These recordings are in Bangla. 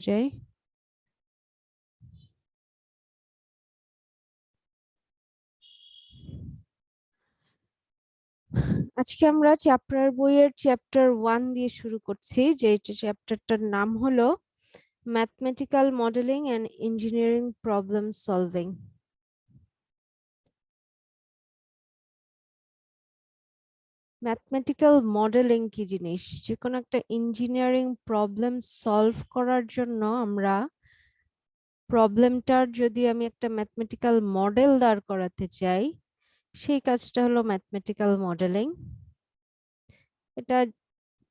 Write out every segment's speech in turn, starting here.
যাই। আজকে আমরা চ্যাপ্টার বইয়ের চ্যাপ্টার 1 দিয়ে শুরু করছি, যে চ্যাপ্টারটার নাম হলো mathematical modelling and engineering problem solving. Mathematical modelling কি জিনিস? যে কোনো একটা ইঞ্জিনিয়ারিং প্রবলেম সলভ করার জন্য আমরা প্রবলেমটার যদি আমি একটা ম্যাথমেটিক্যাল মডেল দাঁড় করাতে চাই, সেই কাজটা হলো ম্যাথমেটিক্যাল মডেলিং। এটা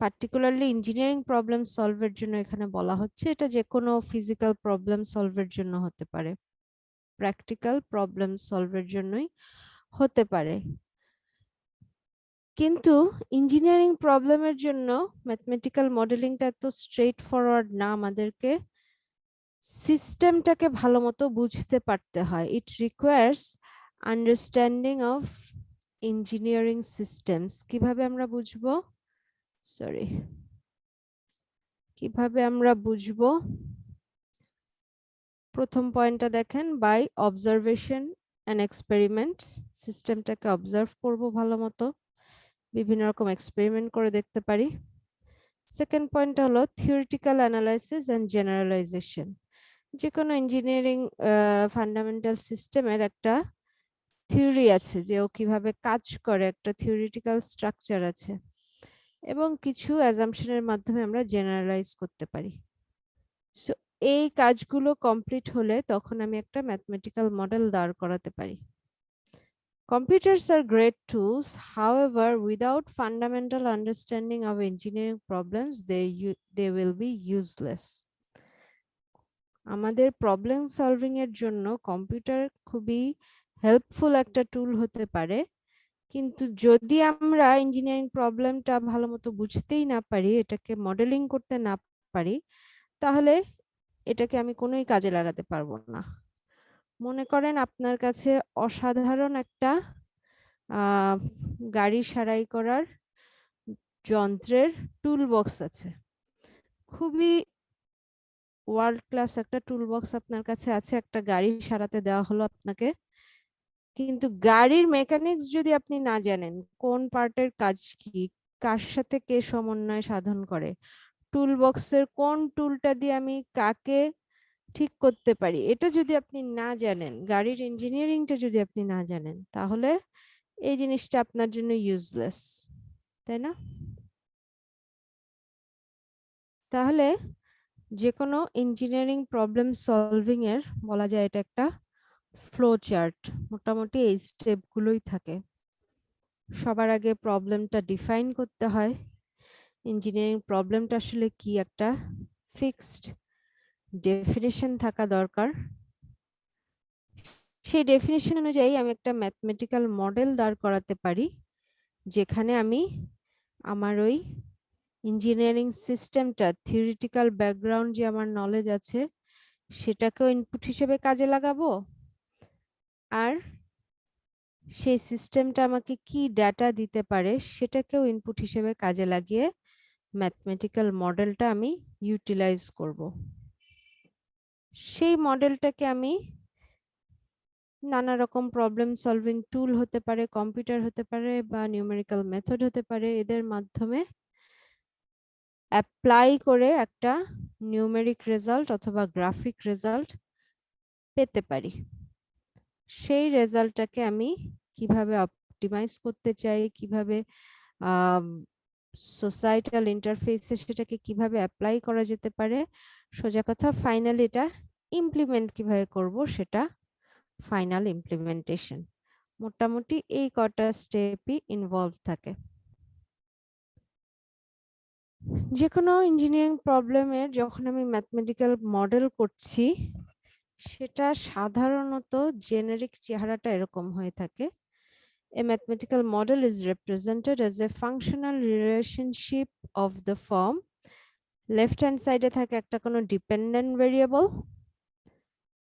পার্টিকুলারলি ইঞ্জিনিয়ারিং প্রবলেম সলভের জন্য এখানে বলা হচ্ছে। এটা যে কোনো ফিজিক্যাল প্রবলেম সলভের জন্য হতে পারে, প্র্যাকটিক্যাল প্রবলেম সলভের জন্যই হতে পারে। কিন্তু ইঞ্জিনিয়ারিং প্রবলেমের জন্য ম্যাথমেটিক্যাল মডেলিংটা এত স্ট্রেট ফরওয়ার্ড না, আমাদেরকে সিস্টেমটাকে ভালো মতো বুঝতে পারতে হয়। It requires understanding of engineering systems. কিভাবে আমরা বুঝবো? কিভাবে আমরা বুঝবো? প্রথম পয়েন্টটা দেখেন, বাই অবজারভেশন অ্যান্ড এক্সপেরিমেন্ট। সিস্টেমটাকে অবজার্ভ করব ভালো মতো, বিভিন্ন রকম এক্সপেরিমেন্ট করে দেখতে পারি। সেকেন্ড পয়েন্টটা হলো থিওরিটিক্যাল অ্যানালাইসিস অ্যান্ড জেনারেলাইজেশন। যে কোনো ইঞ্জিনিয়ারিং ফান্ডামেন্টাল সিস্টেমের একটা থিওরি আছে, যে ও কিভাবে কাজ করে, একটা থিওরিটিক্যাল স্ট্রাকচার আছে, এবং কিছু অ্যাজাম্পশনের মাধ্যমে আমরা জেনারেলাইজ করতে পারি। সো এই কাজগুলো কমপ্লিট হলে তখন আমি একটা ম্যাথমেটিক্যাল মডেল দাঁড় করাতে পারি। Computers are great tools. However, without fundamental understanding of engineering problems, they will be useless. আমাদের প্রবলেম সলভিং এর জন্য কম্পিউটার খুবই হেল্পফুল একটা টুল হতে পারে, কিন্তু যদি আমরা ইঞ্জিনিয়ারিং প্রবলেমটা ভালো মতো বুঝতেই না পারি, এটাকে মডেলিং করতে না পারি, তাহলে এটাকে আমি কোনোই কাজে লাগাতে পারবো না। মনে করেন আপনার কাছে অসাধারণ একটা গাড়ি সারাই করার যন্ত্রের টুল বক্স আছে, খুবই ওয়ার্ল্ড ক্লাস একটা টুল বক্স আপনার কাছে আছে, একটা গাড়ি সারাতে দেওয়া হলো আপনাকে। কিন্তু গাড়ির মেকানিক্স যদি আপনি না জানেন, কোন পার্টের কাজ কি, কার সাথে কে সমন্বয় সাধন করে, টুল বক্সের কোন টুলটা দিয়ে আমি কাকে ঠিক করতে পারি, এটা যদি আপনি না জানেন, গাড়ির ইঞ্জিনিয়ারিংটা যদি আপনি না জানেন, তাহলে এই জিনিসটা আপনার জন্য ইউজলেস, তাই না? তাহলে যে কোনো ইঞ্জিনিয়ারিং প্রবলেম সলভিং এর বলা যায় এটা একটা ফ্লো চার্ট। মোটামুটি এই স্টেপগুলোই থাকে। সবার আগে প্রবলেমটা ডিফাইন করতে হয়, ইঞ্জিনিয়ারিং প্রবলেমটা আসলে কি, একটা ফিক্সড ডেফিনেশন থাকা দরকার। সেই ডেফিনেশন অনুযায়ী আমি একটা ম্যাথমেটিক্যাল মডেল দাঁড় করাতে পারি, যেখানে আমি আমার ওই ইঞ্জিনিয়ারিং সিস্টেমটা, থিওরিটিক্যাল ব্যাকগ্রাউন্ড যে আমার নলেজ আছে, সেটাকেও ইনপুট হিসেবে কাজে লাগাবো, আর সেই সিস্টেমটা আমাকে কি ডাটা দিতে পারে সেটাকেও ইনপুট হিসেবে কাজে লাগিয়ে ম্যাথমেটিক্যাল মডেলটা আমি ইউটিলাইজ করব। সেই মডেলটাকে আমি নানা রকম প্রবলেম সলভিং টুল হতে পারে, কম্পিউটার হতে পারে, বা নিউমেরিক্যাল মেথড হতে পারে, এদের মাধ্যমে অ্যাপ্লাই করে একটা নিউমেরিক রেজাল্ট অথবা গ্রাফিক রেজাল্ট পেতে পারি। সেই রেজাল্টটাকে আমি কিভাবে অপটিমাইজ করতে চাই, কিভাবে সোসাইটাল ইন্টারফেসে সেটাকে কিভাবে অ্যাপ্লাই করা যেতে পারে, সোজা কথা ফাইনালি এটা ইমপ্লিমেন্ট কিভাবে করব, সেটা ফাইনাল ইমপ্লিমেন্টেশন। মোটামুটি এই কটা স্টেপই ইনভলভ থাকে। যে কোনো ইঞ্জিনিয়ারিং প্রবলেমের যখন আমি ম্যাথমেটিক্যাল মডেল করছি, সেটা সাধারণত জেনারিক চেহারাটা এরকম হয়ে থাকে। A mathematical model is represented as a functional relationship of the form. Left hand side এ থাকে একটা কোনো ডিপেন্ডেন্ট ভেরিয়েবল,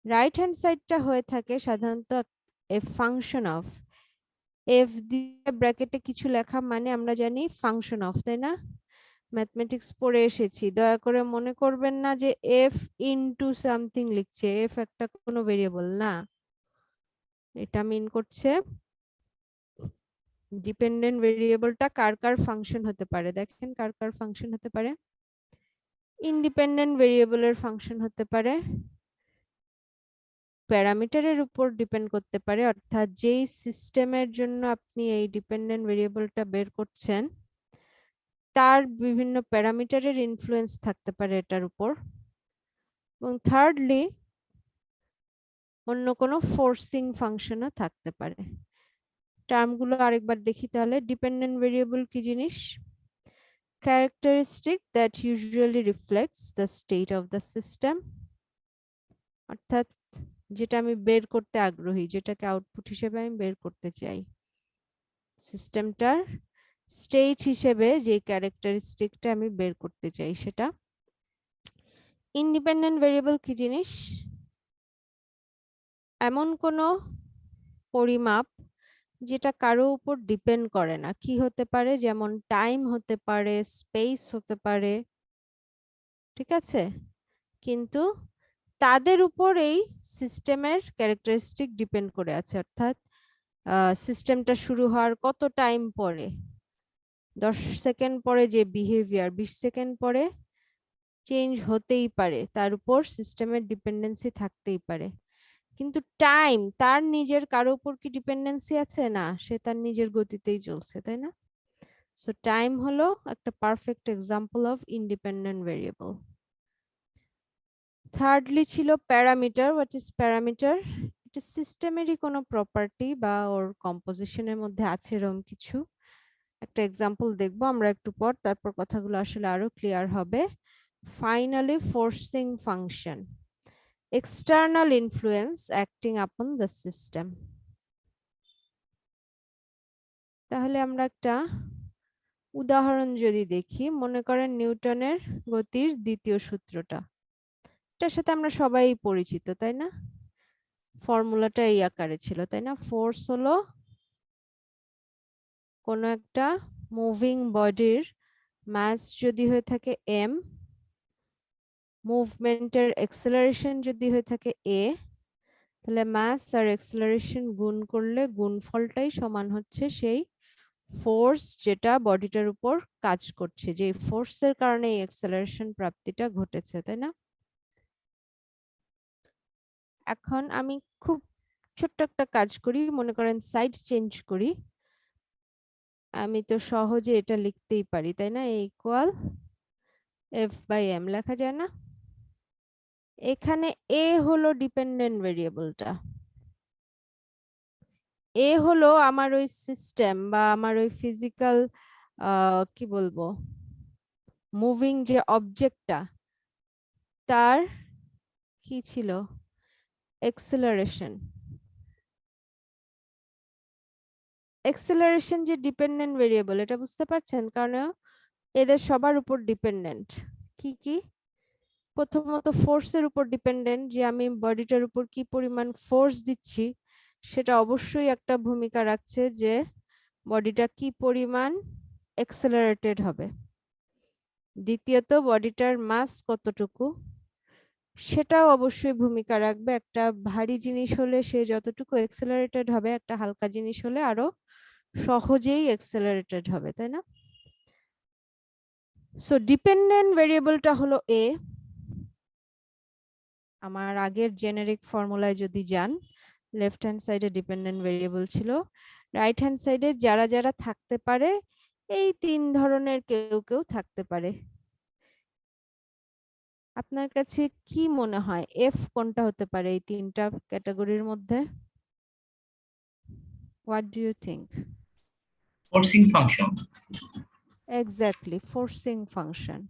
রাইট হ্যান্ড সাইডটা হয়ে থাকে সাধারণত a function of, f দিয়ে ব্র্যাকেটে কিছু লেখা মানে আমরা জানি ফাংশন অফ, তাই না? ম্যাথমেটিক্স পড়ে এসেছি, দয়া করে মনে করবেন না যে এফ ইনটু সামথিং লিখছে, এফ একটা কোনো ভেরিয়েবল না, এটা মিন করছে ডিপেন্ডেন্ট ভেরিয়েবলটা কার কার ফাংশন হতে পারে। দেখেন কার কার ফাংশন হতে পারে, ইন্ডিপেন্ডেন্ট ভেরিয়েবলের ফাংশন হতে পারে, প্যারামিটারের উপর ডিপেন্ড করতে পারে, অর্থাৎ যেই সিস্টেমের জন্য আপনি এই ডিপেন্ডেন্ট ভেরিয়েবলটা বের করছেন তার বিভিন্ন প্যারামিটারের ইনফ্লুয়েন্স থাকতে পারে এটার উপর, এবং থার্ডলি অন্য কোনো ফোর্সিং ফাংশনও থাকতে পারে। টার্মগুলো আরেকবার দেখি তাহলে। ডিপেন্ডেন্ট ভেরিয়েবল কি জিনিস? characteristic that usually reflects the state of the system, অর্থাৎ যেটা আমি বের করতে আগ্রহী, যেটাকে আউটপুট হিসেবে আমি বের করতে চাই, সিস্টেমটার স্টেট হিসেবে যে ক্যারেক্টারিস্টিকটা আমি বের করতে চাই সেটা। ইন্ডিপেন্ডেন্ট ভেরিয়েবল কি জিনিস? এমন কোনো পরিমাপ যেটা কারো উপর ডিপেন্ড করে না। কি হতে পারে? যেমন টাইম হতে পারে, স্পেস হতে পারে, ঠিক আছে, কিন্তু তাদের উপর এই সিস্টেমের ক্যারেক্টারিস্টিক ডিপেন্ড করে আছে, অর্থাৎ সিস্টেমটা শুরু হওয়ার কত টাইম পরে, 10 সেকেন্ড পরে যে বিহেভিয়ার 20 সেকেন্ড পরে চেঞ্জ হতেই পারে, তার উপর সিস্টেমের ডিপেন্ডেন্সি থাকতেই পারে। কিন্তু টাইম তার নিজের কারো উপর কি ডিপেন্ডেন্সি আছে? না, সে তার নিজের গতিতেই চলছে, তাই না? সো টাইম হলো একটা perfect example of independent variable. Thirdly ছিল প্যারামিটার। What is parameter? এটা সিস্টেমেরই কোনো প্রপার্টি বা ওর কম্পোজিশনের মধ্যে আছে এরকম কিছু। একটা এক্সাম্পল দেখবো আমরা একটু পর, তারপর কথাগুলো আসলে আরো ক্লিয়ার হবে। Finally forcing function, external influence acting upon the system. তাহলে আমরা একটা উদাহরণ যদি দেখি, মনে করেন নিউটনের গতির দ্বিতীয় সূত্রটা, এটার সাথে আমরা সবাই পরিচিত, তাই না? ফর্মুলাটা এই আকারে ছিল, তাই না? ফোর্স হলো কোনো একটা মুভিং বডির মাস যদি হয়ে থাকে এম, মুভমেন্টের এক্সেলারেশন যদি হয়ে থাকে এ, তাহলে মাস আর এক্সেলারেশন গুণ করলে গুণফলটাই সমান হচ্ছে সেই ফোর্স যেটা বডিটার উপর কাজ করছে, যে ফোর্সের কারণে এই এক্সেলারেশন প্রাপ্তিটা ঘটেছে, তাই না? এখন আমি খুব ছোট্ট একটা কাজ করি, মনে করেন সাইড চেঞ্জ করি, আমি তো সহজে এটা লিখতেই পারি, তাই না? ইকুয়াল এফ বাই এম লেখা যায় না? এখানে এ হলো ডিপেন্ডেন্ট ভেরিয়েবলটা, এ হলো আমার ওই সিস্টেম বা আমার ওই ফিজিক্যাল কি বলবো মুভিং যে অবজেক্টটা, তার কি ছিল? এক্সেলারেশন। এক্সেলারেশন যে ডিপেন্ডেন্ট ভেরিয়েবল, এটা বুঝতে পারছেন? কারণ এদের সবার উপর ডিপেন্ডেন্ট। কি কি? প্রথমত ফোর্সের উপর ডিপেন্ডেন্ট, যে আমি বডিটার উপর কি পরিমাণ ফোর্স দিচ্ছি সেটা অবশ্যই একটা ভূমিকা রাখছে যে বডিটা কি পরিমাণ এক্সেলারেটেড হবে। দ্বিতীয়ত বডিটার মাস কতটুকু, সেটাও অবশ্যই ভূমিকা রাখবে। একটা ভারী জিনিস হলে সে যতটুকু এক্সেলারেটেড হবে, একটা হালকা জিনিস হলে আরো সহজেই এক্সেলারেটেড হবে, তাই না? সো ডিপেন্ডেন্ট ভেরিয়েবলটা হলো এ। আমার আগের জেনেরিক ফর্মুলায় যদি যান, লেফট হ্যান্ড সাইডে ডিপেন্ডেন্ট ভেরিয়েবল ছিল, রাইট হ্যান্ড সাইডে যারা যারা থাকতে পারে এই তিন ধরনের কেউ কেউ থাকতে পারে। আপনার কাছে কি মনে হয় এফ কোনটা হতে পারে এই তিনটা ক্যাটাগরির মধ্যে? What do you think? Forcing function. Exactly, forcing function.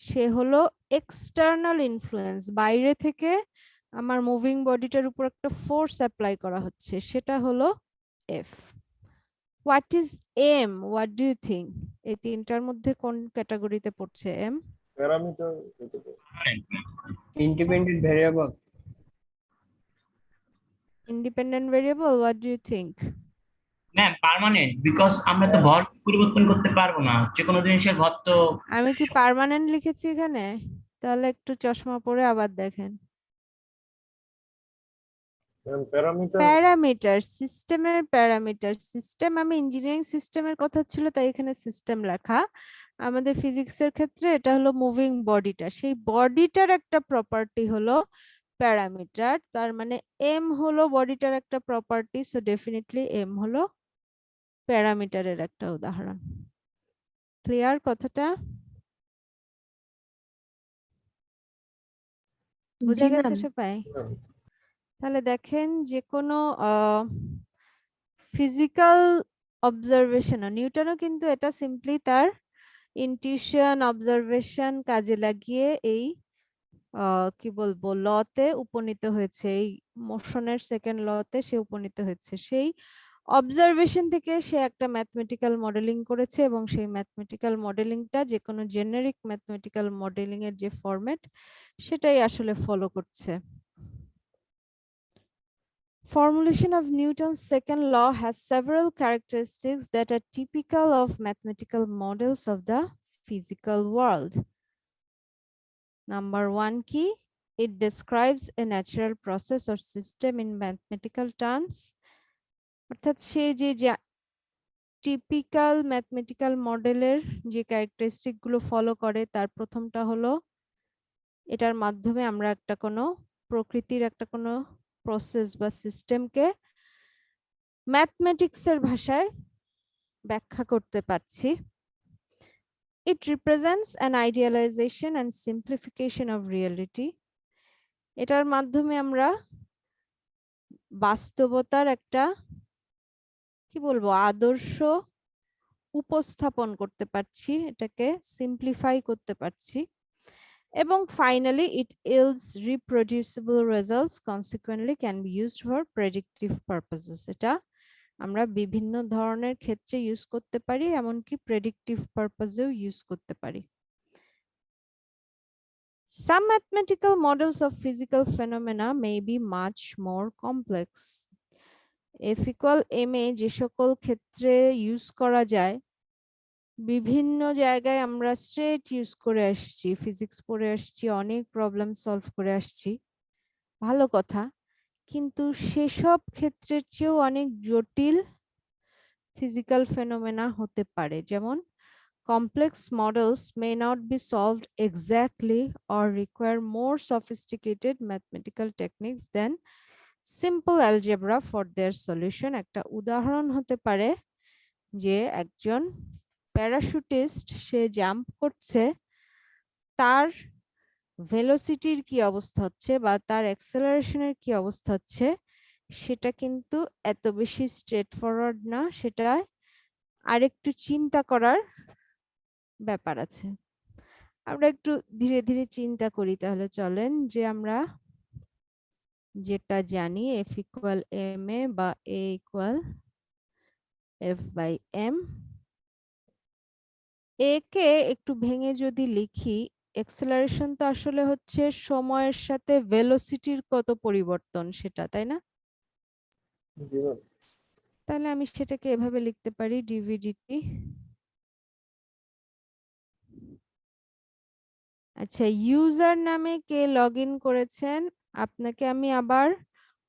সে হলো এক্সটার্নাল ইনফ্লুয়েন্স, বাইরে থেকে আমার মুভিং বডিটার উপর একটা ফোর্স অ্যাপ্লাই করা হচ্ছে, সেটা হলো F. What is M? What do you think? এই তিনটার মধ্যে কোন ক্যাটাগরিতে পড়ছে M? Parameter Independent variable. Independent variable? What do you think? Ma'am permanent, because আমরা তো ভর পরিবর্তন করতে পারবো না, যে কোনো জিনিসের ভর তো। আমি কি পার্মানেন্ট লিখেছি এখানে? তাহলে একটু চশমা পরে আবার দেখেন। প্যারামিটার। প্যারামিটার, সিস্টেমের প্যারামিটার, সিস্টেম, আমি ইঞ্জিনিয়ারিং সিস্টেমের কথা ছিল তাই এখানে সিস্টেম লেখা। আমাদের ফিজিক্সের ক্ষেত্রে এটা হলো মুভিং বডিটা, সেই বডিটার একটা প্রপার্টি হলো প্যারামিটার। তার মানে এম হলো বডিটার একটা প্রপার্টি, সো ডেফিনেটলি এম হলো প্যারামিটারের একটা উদাহরণ। ক্লিয়ার কথাটা? বুঝা জি গেছে ম্যাম। সবাই? তাহলে দেখেন যে কোনো ফিজিক্যাল অবজারভেশন, নিউটনও কিন্তু এটা সিম্পলি তার ইনটিউশন অবজারভেশন কাজে লাগিয়ে এই কি বলবো লতে উপনীত হয়েছে, এই মোশনের সেকেন্ড লতে সে উপনীত হয়েছে। সেই অবজারভেশন থেকে সে একটা ম্যাথমেটিক্যাল মডেলিং করেছে এবং সেই ম্যাথমেটিক্যাল মডেলিংটা যে কোনো জেনারিক ম্যাথমেটিক্যাল মডেলিং এর যে ফরম্যাট সেটাই আসলে ফলো করছে। Formulation of Newton's second law has several characteristics that are typical of mathematical models of the physical world. Number one key, it describes a natural process or system in mathematical terms. অর্থাৎ সে যে টিপিক্যাল ম্যাথমেটিক্যাল মডেলের যে ক্যারেক্টারিস্টিক গুলো ফলো করে তার প্রথমটা হলো এটার মাধ্যমে আমরা একটা কোনো প্রকৃতির একটা কোনো প্রসেস বা সিস্টেমকে ম্যাথমেটিক্সের ভাষায় ব্যাখ্যা করতে পারছি। It represents an idealization and simplification of reality. এটার মাধ্যমে আমরা বাস্তবতার একটা কি বলবো আদর্শ উপস্থাপন করতে পারছি, এটাকে সিম্পলিফাই করতে পারছি। এবং finally it yields reproducible results, consequently can be used for predictive purposes. এটা আমরা বিভিন্ন ধরনের ক্ষেত্রে ইউজ করতে পারি, এমনকি প্রেডিক্টিভ পারপাসেও ইউজ করতে পারি। Some mathematical models of physical phenomena may be much more complex. F equal ma যে সকল ক্ষেত্রে ইউজ করা যায়, বিভিন্ন জায়গায় আমরা স্ট্রেট ইউজ করে আসছি, ফিজিক্স পড়ে আসছি, অনেক প্রবলেম সলভ করে আসছি, ভালো কথা, কিন্তু সেসব ক্ষেত্রের চেয়েও অনেক জটিল ফিজিক্যাল ফেনোমেনা হতে পারে। যেমন complex models may not be solved exactly or require more sophisticated mathematical techniques than simple algebra for their solution. একটা উদাহরণ হতে পারে যে একজন প্যারাশুটিস্ট সে জাম্প করছে, তার ভেলোসিটির কি অবস্থা হচ্ছে বা তার অ্যাক্সেলারেশনের কি অবস্থা হচ্ছে সেটা কিন্তু এত বেশি স্ট্রেট ফরওয়ার্ড না, সেটা আরেকটু চিন্তা করার ব্যাপার আছে। আমরা একটু ধীরে ধীরে চিন্তা করি, তাহলে চলেন যে আমরা যেটা জানি F ইকুয়াল ma বা A equal F by m, A কে একটু ভেঙে যদি লিখি, অ্যাক্সেলারেশন তো আসলে হচ্ছে সময়ের সাথে ভেলোসিটির কত পরিবর্তন সেটা, তাই না? তাহলে আমি সেটাকে এভাবে লিখতে পারি dv/dt। আচ্ছা, ইউজার নামে কে লগ ইন করেছেন আপনাকে আমি আবার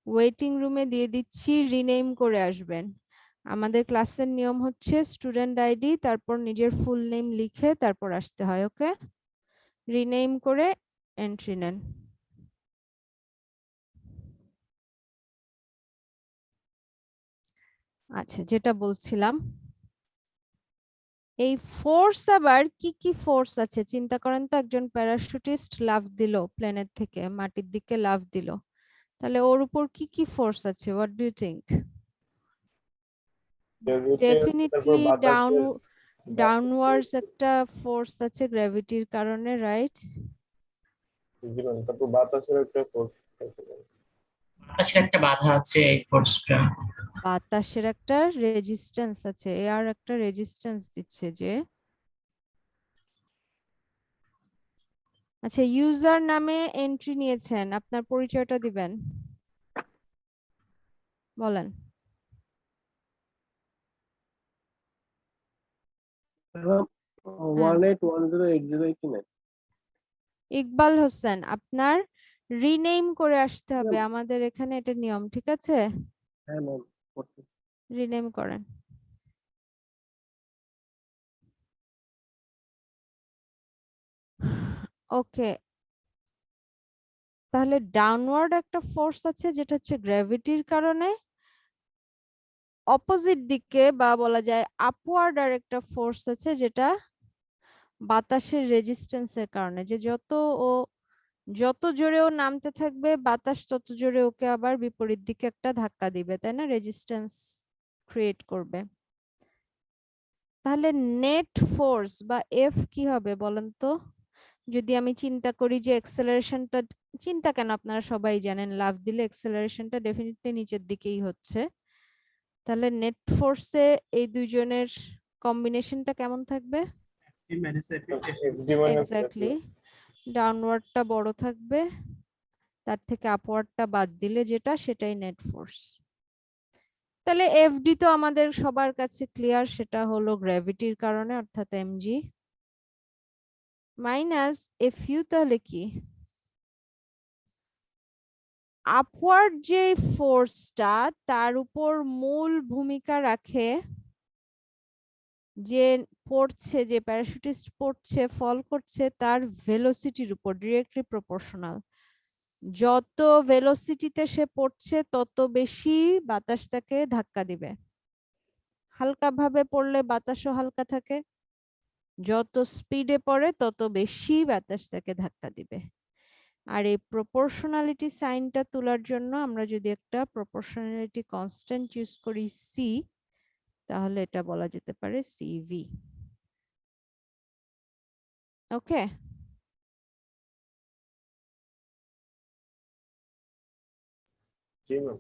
ওয়েটিং রুমে দিয়ে দিচ্ছি, রিনেম করে আসবেন। আমাদের ক্লাসের নিয়ম হচ্ছে স্টুডেন্ট আইডি তারপর নিজের ফুল নেম লিখে তারপর আসতে হয়, ওকে? রিনেম করে এন্ট্রি নেন। আচ্ছা, যেটা বলছিলাম, এই ফোর্স আবার কি কি ফোর্স আছে চিন্তা করেন তো। একজন প্যারাশুটিস্ট লাফ দিল, প্লেনের থেকে মাটির দিকে লাফ দিল, তাহলে ওর উপর কি কি ফোর্স আছে? What do you think? Definitely downwards একটা ফোর্স আছে গ্র্যাভিটির কারণে, রাইট? তারপর বাতাসের একটা ফোর্স। বাতাসের একটা বাধা আছে, এই ফোর্সটা। বাতাসের একটা রেজিস্ট্যান্স আছে, এয়ার একটা রেজিস্ট্যান্স দিচ্ছে যে। আচ্ছা, ইউজার নামে এন্ট্রি নিয়েছেন, আপনার পরিচয়টা দিবেন, বলেন। 18108089 ইকবাল হোসেন, আপনার রিনেম করে আসতে হবে, আমাদের এখানে এটা নিয়ম, ঠিক আছে? হ্যাঁ ম্যাম রিনেম করেন। ওকে, তাহলে ডাউনওয়ার্ড একটা ফোর্স আছে যেটা হচ্ছে গ্র্যাভিটির কারণে, অপোজিট দিকে বা বলা যায় আপওয়ার্ড আর একটা ফোর্স আছে যেটা বাতাসের রেজিস্ট্যান্সের কারণে, যে যত জোরে ও নামতে থাকবে বাতাস তত জোরে ওকে আবার বিপরীত দিকে একটা ধাক্কা দিবে, তাই না? রেজিস্ট্যান্স ক্রিয়েট করবে। তাহলে নেট ফোর্স বা এফ কি হবে বলেন তো? যদি আমি চিন্তা করি যে অ্যাক্সেলারেশনটা, চিন্তা কেন, আপনারা সবাই জানেন লাফ দিলে অ্যাক্সেলারেশনটা ডেফিনেটলি নিচের দিকেই হচ্ছে, তাহলে নেট ফোর্সে এই দুইজনের কম্বিনেশনটা কেমন থাকবে? এক্স্যাক্টলি, ডাউনওয়ার্ডটা বড় থাকবে, তার থেকে আপওয়ার্ডটা বাদ দিলে যেটা, সেটাই নেট ফোর্স। তাহলে এফডি তো আমাদের সবার কাছে ক্লিয়ার, সেটা হলো গ্র্যাভিটির কারণে অর্থাৎ এমজি, মাইনাস এফইউ তাহলে কি? আপওয়ার্ড যে ফোর্সটা তার উপর মূল ভূমিকা রাখে, যে পড়ছে, যে প্যারাশুটিস্ট পড়ছে, ফল করছে, তার ভেলোসিটির উপর ডিরেক্টলি প্রপোর্শনাল। যত ভেলোসিটিতে সে পড়ছে তত বেশি বাতাস তাকে ধাক্কা দিবে, হালকা ভাবে পড়লে বাতাসও হালকা থাকে, যত স্পিডে পড়ে তত বেশি বাতাস তাকে ধাক্কা দিবে। আর এই প্রপোর্শনালিটি সাইনটা তোলার জন্য আমরা যদি একটা প্রপোর্শনালিটি কনস্ট্যান্ট ইউজ করি সি, তাহলে এটা বলা যেতে পারে সিভি। ওকে, জি ম্যাম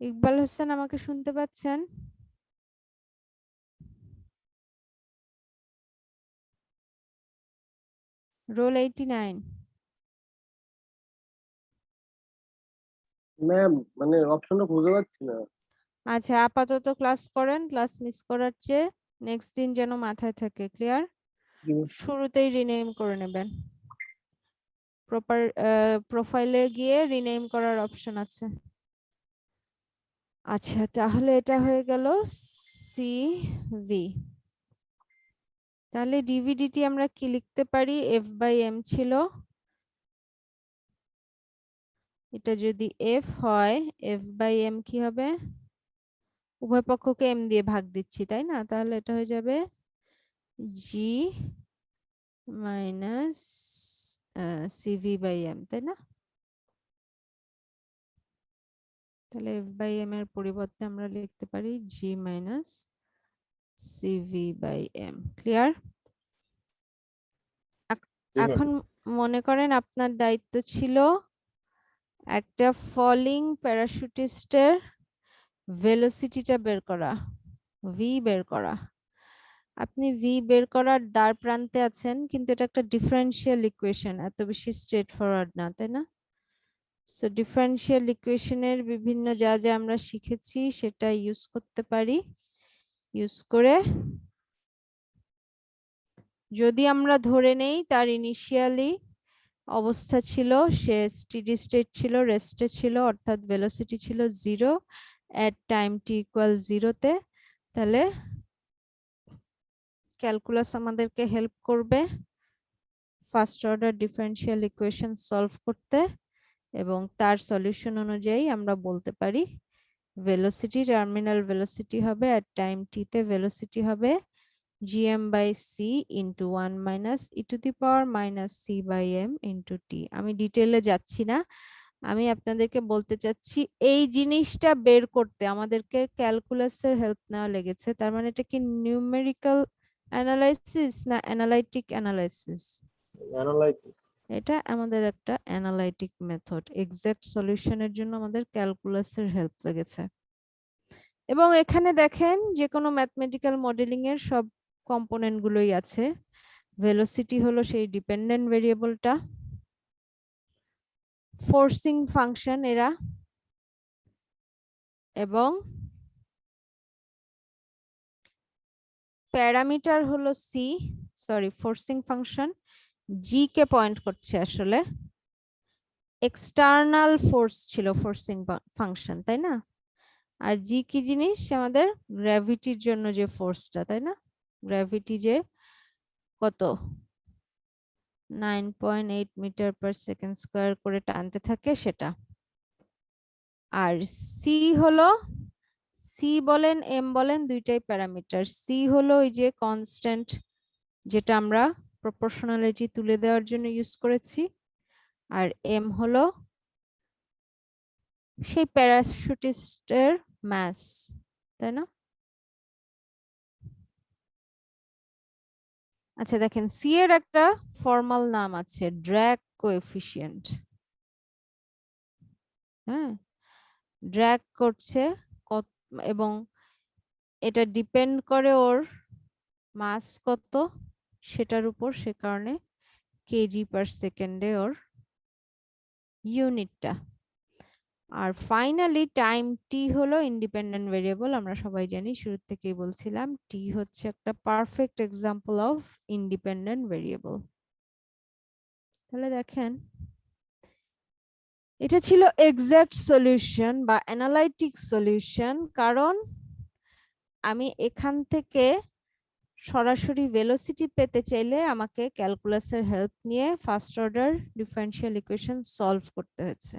ইকবাল হোসেন আমাকে শুনতে পাচ্ছেন? রোল 89। ম্যাম মানে অপশনটা খুঁজে পাচ্ছি না। আচ্ছা, আপাতত ক্লাস করেন, ক্লাস মিস করার চেয়ে নেক্সট দিন যেন মাথায় থাকে। ক্লিয়ার? শুরুতেই রিনেম করে নেবেন, প্রপার প্রোফাইলে গিয়ে রিনেম করার অপশন আছে। আচ্ছা, তাহলে এটা হয়ে গেল সিভি। তাহলে ডিভিডিটি আমরা কি লিখতে পারি? এফ বাই এম ছিল, এটা যদি এফ হয়, এফ বাই এম কি হবে? উভয় পক্ষকে এম দিয়ে ভাগ দিচ্ছি, তাই না? তাহলে এটা হয়ে যাবে জি মাইনাস সিভি বাই এম, তাই না? তাহলে এফ বাই এম এর পরিবর্তে আমরা লিখতে পারি G minus CV by M. Clear? এখন মনে করেন আপনার দায়িত্ব ছিল একটা ফলিং প্যারাশুটিস্টের ভেলোসিটিটা বের করা, ভি বের করা। আপনি ভি বের করার দ্বার প্রান্তে আছেন, কিন্তু এটা একটা ডিফারেন্সিয়াল ইকুয়েশন, এত বেশি স্ট্রেট ফরওয়ার্ড না, তাই না? সো ডিফারেন্সিয়াল ইকুয়েশনের বিভিন্ন যা যা আমরা শিখেছি সেটা ইউজ করতে পারি। ইউজ করে যদি আমরা ধরে নেই তার ইনিশিয়ালি অবস্থা ছিল, সে স্টেডি স্টেট ছিল, রেস্টে ছিল, অর্থাৎ ভেলোসিটি ছিল 0 এট টাইম টি ইকুয়াল 0-তে, তাহলে ক্যালকুলাস আমাদেরকে হেল্প করবে first order differential equation solve করতে, এবং তার সলিউশন অনুযায়ী আমরা বলতে পারি ভেলোসিটি, টার্মিনাল ভেলোসিটি হবে এট টাইম টি তে, ভেলোসিটি হবে gm by c into 1 minus e to the power minus c by m into t। আমি ডিটেইলে যাচ্ছি না, আমি আপনাদেরকে বলতে চাচ্ছি এই জিনিসটা বের করতে আমাদেরকে ক্যালকুলাসের হেল্প নেওয়া লেগেছে। তার মানে এটা কি নিউমেরিক্যাল অ্যানালাইসিস না অ্যানালাইটিক অ্যানালাইসিস? অ্যানালাইটিক। এটা আমাদের একটা অ্যানালাইটিক মেথড। এক্সাক্ট সলিউশনের জন্য আমাদের ক্যালকুলাসের হেল্প লেগেছে। এবং এখানে দেখেন যে কোনো ম্যাথমেটিক্যাল মডেলিং এর সব কম্পোনেন্ট গুলোই আছে। ভেলোসিটি হলো সেই ডিপেন্ডেন্ট ভেরিয়েবলটা, ফোর্সিং ফাংশন এরা, এবং প্যারামিটার হলো সি, সরি ফোর্সিং ফাংশন জি কে পয়েন্ট করছে আসলে, এক্সটার্নাল ফোর্স ছিল ফোর্সিং ফাংশন, তাই না? আর জি কি জিনিস? আমাদের গ্র্যাভিটির জন্য যে ফোর্সটা, তাই না? গ্র্যাভিটি যে কত 9.8 মিটার পার সেকেন্ড স্কয়ার করে টানতে থাকে সেটা। আর সি হলো, সি বলেন এম বলেন দুইটাই প্যারামিটার। সি হলো ওই যে কনস্ট্যান্ট যেটা আমরা প্রপোর্শনালিটি তুলে দেওয়ার জন্য ইউজ করেছি, আর এম হলো সেই প্যারাশুটিস্টের মাস, তাই না? আচ্ছা দেখেন, সি এর একটা ফর্মাল নাম আছে ড্র্যাগ কোএফিসিয়েন্ট। হ্যাঁ, ড্র্যাগ করছে কত, এবং এটা ডিপেন্ড করে ওর মাস কত সেটার উপর, সে কারণে কেজি পার সেকেন্ডে ওর ইউনিটটা। আর ফাইনালি টাইম টি হলো ইন্ডিপেন্ডেন্ট ভেরিয়েবল। আমরা সবাই জানি, শুরু থেকেই বলছিলাম টি হচ্ছে একটা perfect example of independent variable. তাহলে দেখেন, এটা ছিল এক্সাক্ট সলিউশন বা অ্যানালাইটিক সলিউশন, কারণ আমি এখান থেকে সরাসরি ভেলোসিটি পেতে চাইলে আমাকে ক্যালকুলাসের হেল্প নিয়ে first order differential equation solve করতে হয়েছে।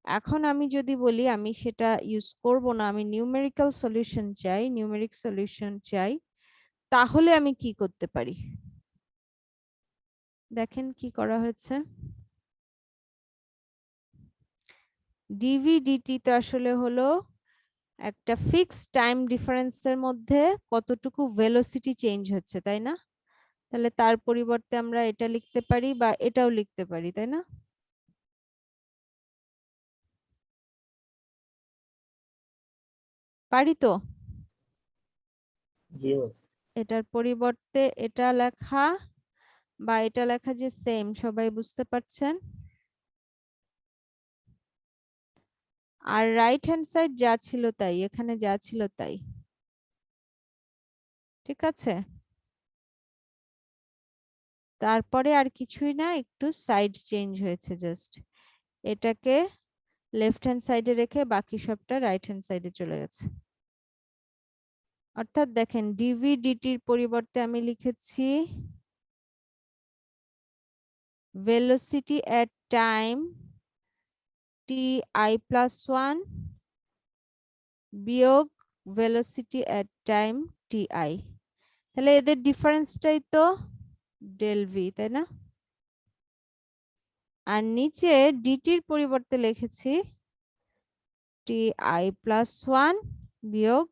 এখন আমি যদি বলি আমি সেটা ইউজ করব না, আমি নিউমেরিক্যাল সলিউশন চাই, নিউমেরিক সলিউশন চাই, তাহলে আমি কি করতে পারি? দেখেন কি করা হয়েছে। ডিভি ডিটি তো আসলে হলো একটা ফিক্সড টাইম ডিফারেন্সের মধ্যে কতটুকু ভেলোসিটি চেঞ্জ হচ্ছে, তাই না? তাহলে তার পরিবর্তে আমরা এটা লিখতে পারি বা এটাও লিখতে পারি, তাই না? পারি তো। জি ম্যাম। এটার পরিবর্তে এটা লেখা বা এটা লেখা যে সেম, সবাই বুঝতে পারছেন? আর রাইট হ্যান্ড সাইড যা ছিল তাই, এখানে যা ছিল তাই, ঠিক আছে? তারপরে আর কিছুই না, একটু সাইড চেঞ্জ হয়েছে জাস্ট, এটাকে লেফট হ্যান্ড সাইডে রেখে বাকি সবটা রাইট হ্যান্ড সাইডে চলে গেছে। অর্থাৎ দেখেন, ডিভি ডিটির পরিবর্তে আমি লিখেছি velocity at time T I plus 1 বিয়োগ velocity at time T I. তাহলে এদের ডিফারেন্সটাই তো ডেল ভি, তাই না? আর নিচে ডিটির পরিবর্তে লিখেছি টি আই প্লাস 1 বিয়োগ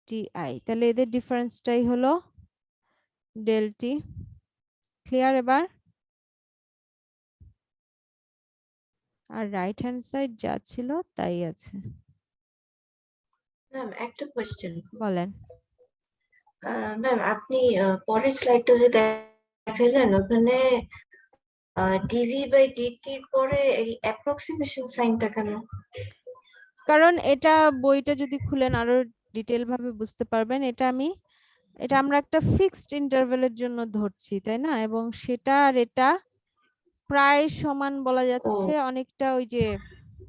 টি আই, তাহলে এদের ডিফারেন্সটাই হলো ডেল টি। ক্লিয়ার এবার? আর রাইট হ্যান্ড সাইড যা ছিল তাই আছে। ম্যাম একটা কোয়েশ্চেন। বলেন। ম্যাম আপনি পরের স্লাইডটা যে দেখালেন ওখানে ডিভি বাই ডিটির পরে এই অ্যাপ্রক্সিমেশন সাইনটা কেন? কারণ এটা বইটা যদি খুলেন আরো ডিটেইল ভাবে বুঝতে পারবেন। এটা আমরা একটা ফিক্সড ইন্টারভ্যালের জন্য ধরছি, তাই না? এবং সেটা আর এটা প্রায় সমান বলা ও যাচ্ছে। অনেকটা ওই যে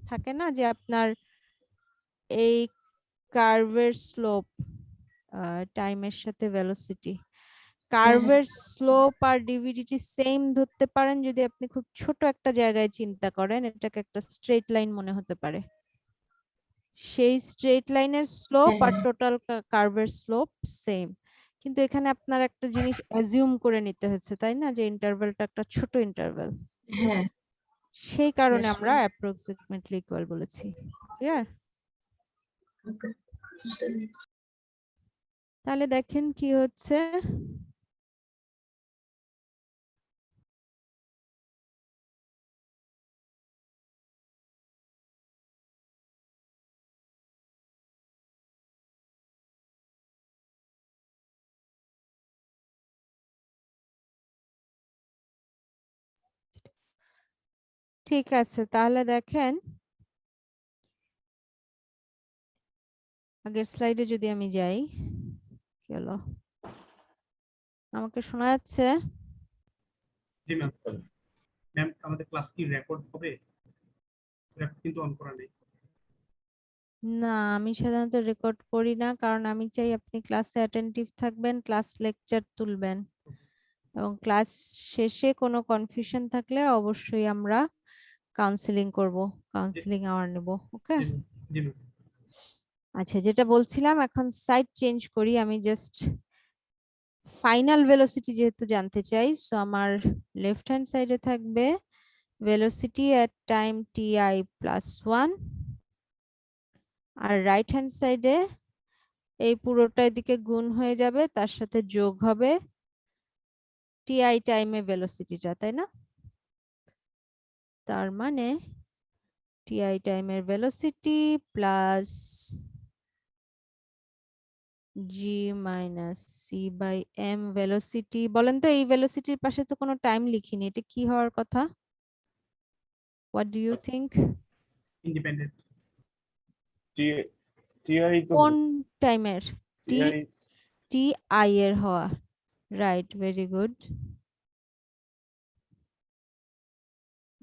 থাকে না যে আপনার এই কার্ভের স্লোপ টাইমের সাথে ভেলোসিটি, কার্ভের স্লোপ আর ডিভিডিটি সেম ধরতে পারেন যদি আপনি খুব ছোট একটা জায়গায় চিন্তা করেন, এটাকে একটা স্ট্রেট লাইন মনে হতে পারে। সেই স্ট্রেট লাইনের স্লোপ আর টোটাল কার্ভের স্লোপ সেম, কিন্তু এখানে আপনার একটা জিনিস অ্যাজিউম করে নিতে হচ্ছে, তাই না, যে ইন্টারভ্যালটা একটা ছোট ইন্টারভ্যাল। হ্যাঁ, সেই কারণে yes, আমরা ma'am. অ্যাপ্রক্সিমেটলি ইকুয়াল বলেছি। ক্লিয়ার? Okay, বুঝতে পেরেছি। তাহলে দেখেন কি হচ্ছে। ঠিক আছে, তাহলে দেখেন আগের স্লাইডে যদি আমি যাই, কি হলো, আমাকে শোনা যাচ্ছে? জি ম্যাম। ম্যাম আমাদের ক্লাস কি রেকর্ড হবে? রেকর্ড কিন্তু অন করা নেই। না, আমি সাধারণত রেকর্ড করি না, কারণ আমি চাই আপনি ক্লাসে অ্যাটেন্টিভ থাকবেন, ক্লাস লেকচার তুলবেন, এবং ক্লাস শেষে কোনো কনফিউশন থাকলে অবশ্যই আমরা কাউন্সিলিং করব, কাউন্সিলিং আওয়ার নেব। ওকে, জি ম্যাম। জি ম্যাম। আচ্ছা, যেটা বলছিলাম, এখন সাইড চেঞ্জ করি, আমি জাস্ট ফাইনাল ভেলোসিটি যেহেতু জানতে চাই, সো আমার লেফট হ্যান্ড সাইডে থাকবে velocity at time T plus 1, আর রাইট হ্যান্ড সাইডে এই পুরোটা এদিকে গুণ হয়ে যাবে, তার সাথে যোগ হবে টি টাইমে ভেলোসিটিটা, তাই না? তার মানে টি টাইমের velocity plus G minus C by M velocity. বলেন তো, এই ভেলোসিটির পাশে তো কোনো টাইম লিখিনি, এটা কি হওয়ার কথা? What do you think? Independent. T i তো কোন টাইমের? টি টিআই টি আই এর হওয়া, রাইট, ভেরি গুড।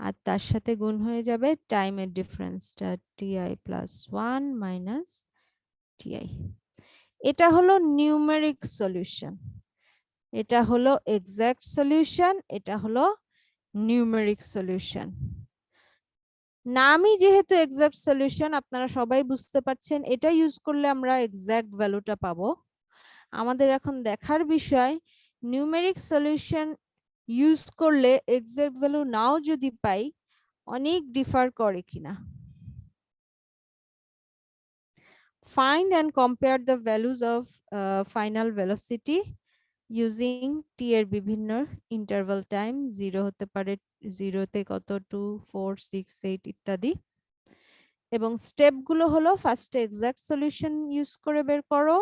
আর তার সাথে গুণ হয়ে যাবে টাইমের ডিফারেন্সটা, টি প্লাস 1 মাইনাস টি। এটা হলো নিউমেরিক সলিউশন, এটা হলো এক্সাক্ট সলিউশন, এটা হলো নিউমেরিক সলিউশন। নামই যেহেতু এক্সাক্ট সলিউশন, আপনারা সবাই বুঝতে পারছেন এটা ইউজ করলে আমরা এক্সাক্ট ভ্যালুটা পাবো। আমাদের এখন দেখার বিষয়, নিউমেরিক সলিউশন ইউজ করলে এক্সাক্ট ভ্যালু নাও যদি পাই, অনেক ডিফার করে কিনা। Find and compare the values of final velocity using t এর বিভিন্ন ইন্টারভাল টাইম, 0 হতে পারে, 0 তে কত, 2, 4, 6, 8 ইত্যাদি। এবং স্টেপ গুলো হলো, ফার্স্টে এক্সাক্ট সলিউশন ইউজ করে বের করো,